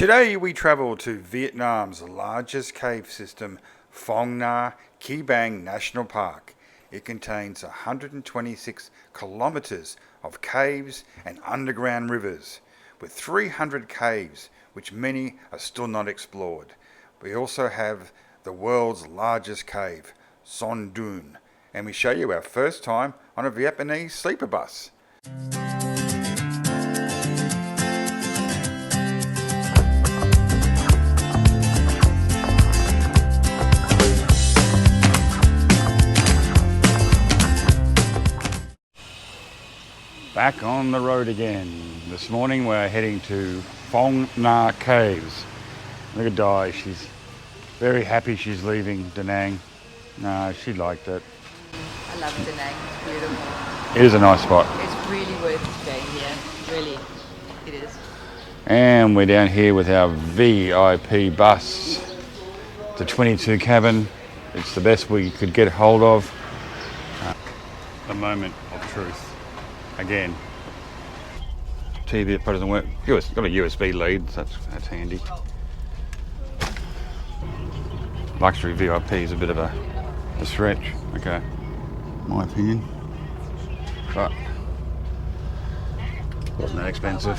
Today we travel to Vietnam's largest cave system, Phong Nha Cave National Park. It contains 126 kilometres of caves and underground rivers, with 300 caves, which many are still not explored. We also have the world's largest cave, Son Doon, and we show you our first time on a Vietnamese sleeper bus. Back on the road again. This morning we're heading to Phong Nha Caves. Look at Di, she's very happy she's leaving Da Nang. No, she liked it. I love Da Nang, it's beautiful. It is a nice spot. It's really worth staying here, really, it is. And we're down here with our VIP bus. It's a 22 cabin. It's the best we could get hold of. The moment of truth. Again, TV probably doesn't work. Got a USB lead, so that's handy. Luxury VIP is a bit of a stretch, okay, my opinion, but wasn't that expensive.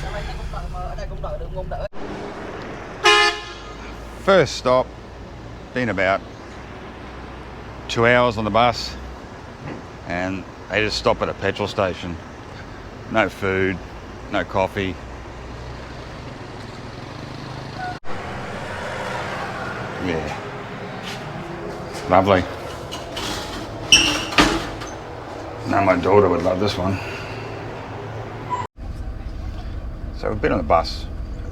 First stop, been about 2 hours on the bus, and they just stop at a petrol station. No food, no coffee. Yeah, lovely. Now my daughter would love this one. So we've been on the bus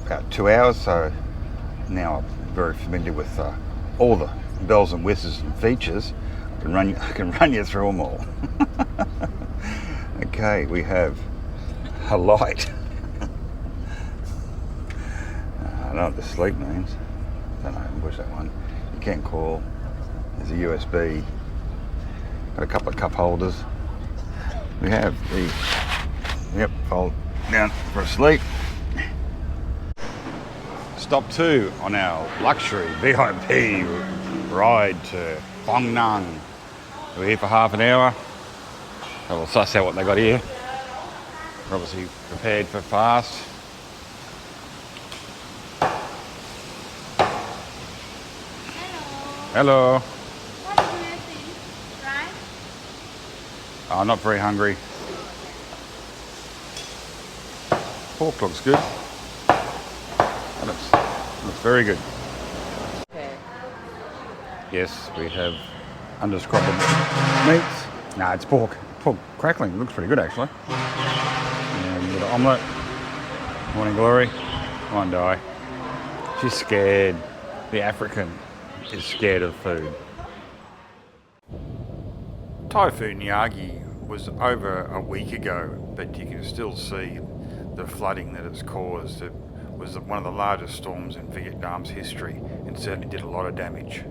about 2 hours, so now I'm very familiar with all the bells and whistles and features. I can run you through them all. Okay, we have a light. I don't know what the sleep means. Don't know, where's that one? You can't call. There's a USB. Got a couple of cup holders. We have the, fold down for sleep. Stop 2 on our luxury VIP ride to Phong Nha. We're here for half an hour. So we'll suss out what they got here. We're obviously prepared for fast. Hello. What do you think? Right? I'm not very hungry. Pork looks good. That looks very good. Okay. Yes, we have undescribable meats. Nah, it's pork. Pork crackling. It looks pretty good actually. And a bit of omelette. Morning glory. Come on, Di. She's scared. The African is scared of food. Typhoon Yagi was over a week ago, but you can still see the flooding that it's caused. It was one of the largest storms in Vietnam's history and certainly did a lot of damage.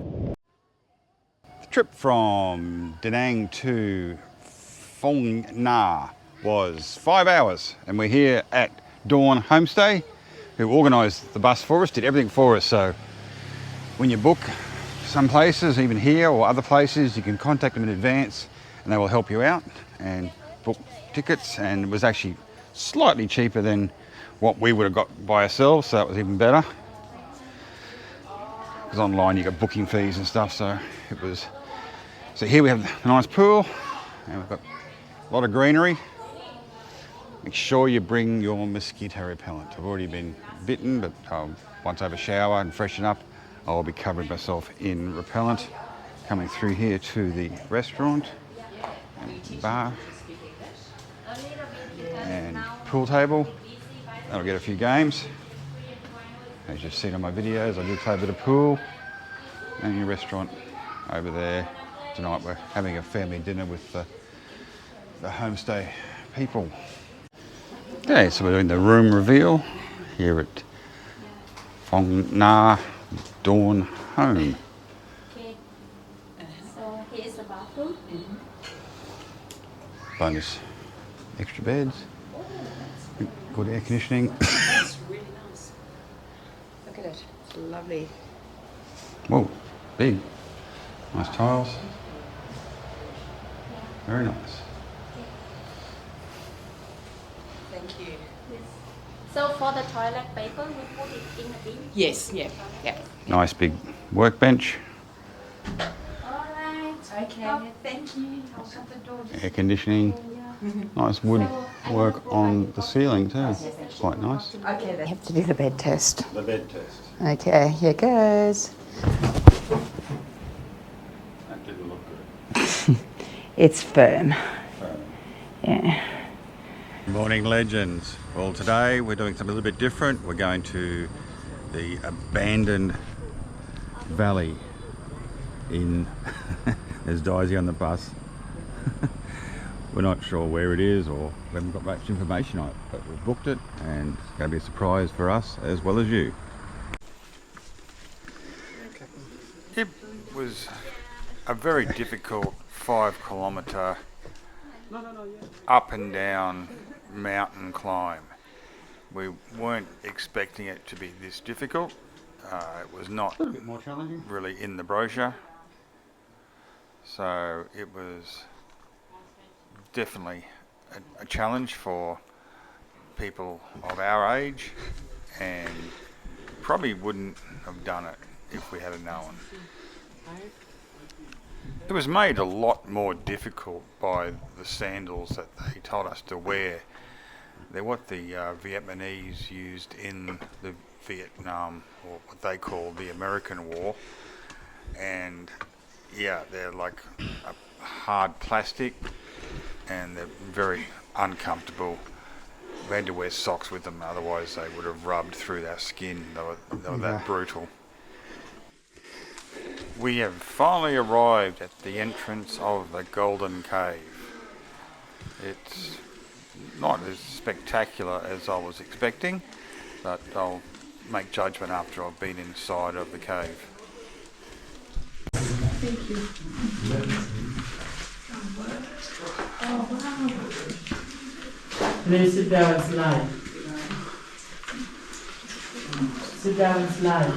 The trip from Da Nang to Phong Nha was 5 hours, and we're here at Dawn Homestay, who organised the bus for us, did everything for us. So when you book some places, even here or other places, you can contact them in advance and they will help you out and book tickets. And it was actually slightly cheaper than what we would have got by ourselves, so that was even better. Because online you got booking fees and stuff, so it was. So here we have a nice pool, and we've got a lot of greenery. Make sure you bring your mosquito repellent. I've already been bitten, but once I have a shower and freshen up, I'll be covering myself in repellent. Coming through here to the restaurant and bar and pool table. I'll get a few games. As you've seen on my videos, I do play a bit of pool. And your restaurant over there. Tonight we're having a family dinner with the homestay people. Okay, so we're doing the room reveal here at Phong Nha Dawn Home. Okay. So here's the bathroom. Bonus extra beds. Good air conditioning. It's really nice. Look at it. It's lovely. Whoa, big. Nice tiles. Very nice. Thank you. Yes. So for the toilet paper, we put it in a bin. Yes, yeah, yeah. Nice big workbench. All right. Okay, thank you. I'll shut the door. Air conditioning. Nice wood work on the ceiling too. Quite nice. Okay, then. You have to do the bed test. The bed test. Okay, here goes. That didn't look good. It's firm. Yeah. Morning legends. Well, today we're doing something a little bit different. We're going to the abandoned valley in there's Daisy on the bus. We're not sure where it is, or we haven't got much information on it, but we've booked it and it's going to be a surprise for us as well as you. It was a very difficult 5 kilometre up and down mountain climb. We weren't expecting it to be this difficult. It was not A bit more challenging. really in the brochure, so it was definitely a challenge for people of our age, and probably wouldn't have done it if we had known. It was made a lot more difficult by the sandals that they told us to wear. They're what the Vietnamese used in the Vietnam, or what they call the American War. And yeah, they're like a hard plastic and they're very uncomfortable. We had to wear socks with them, otherwise they would have rubbed through our skin. They were that brutal. We have finally arrived at the entrance of the Golden Cave. It's not as spectacular as I was expecting, but I'll make judgment after I've been inside of the cave. Thank you. Oh, wow. Please sit down and slide. Sit down and slide.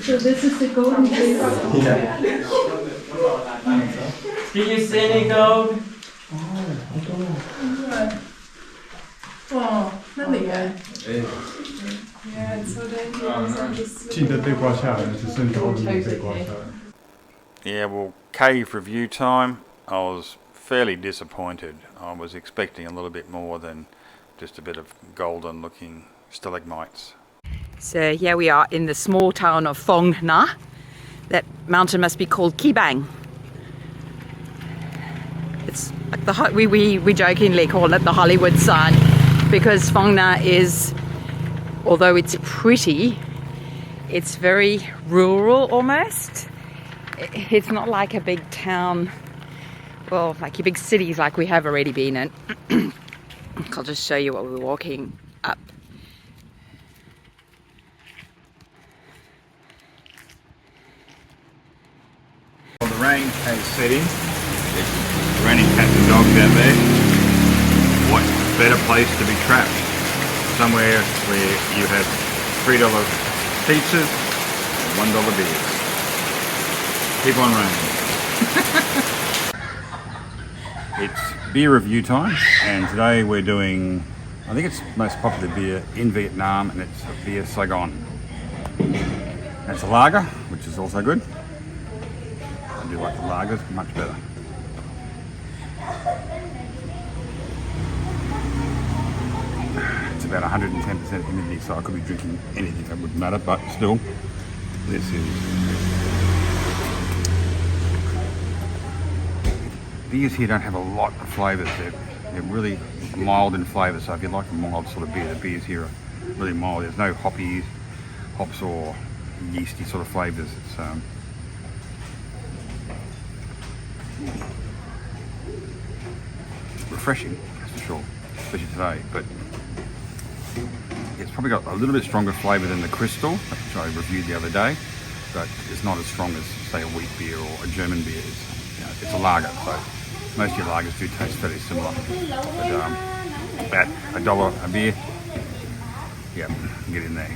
So this is the Golden Cave. Can you see any gold? Oh, 那里啊 Yeah, it's so dangerous. I'm just 记得被刮下来，只剩头没被刮下来。 Yeah, well, cave review time. I was fairly disappointed. I was expecting a little bit more than just a bit of golden looking stalagmites. So here we are in the small town of Fong Nha. That mountain must be called Kibang. It's like we jokingly call it the Hollywood sign, because Phong Nha is, although it's pretty, it's very rural almost. It's not like a big town, well, like your big cities like we have already been in. I'll just show you what we're walking up. Well, the rain has set in. It's raining cats and dogs out there. What better place to be trapped? Somewhere where you have $3 pizzas and $1 beers. Keep on raining. It's beer review time, and today we're doing, I think it's the most popular beer in Vietnam, and it's a beer Saigon. It's a lager, which is also good. I do like the lagers much better. It's about 110% humidity, so I could be drinking anything, that wouldn't matter, but still, this is... Beers here don't have a lot of flavours. They're really mild in flavour, so if you like a mild sort of beer, the beers here are really mild. There's no hops or yeasty sort of flavours. It's refreshing, that's for sure, especially today, but it's probably got a little bit stronger flavour than the Crystal, which I reviewed the other day, but it's not as strong as, say, a wheat beer or a German beer is. You know, it's a lager, so Most of your lagers do taste fairly similar. But at $1 a beer, yeah, get in there.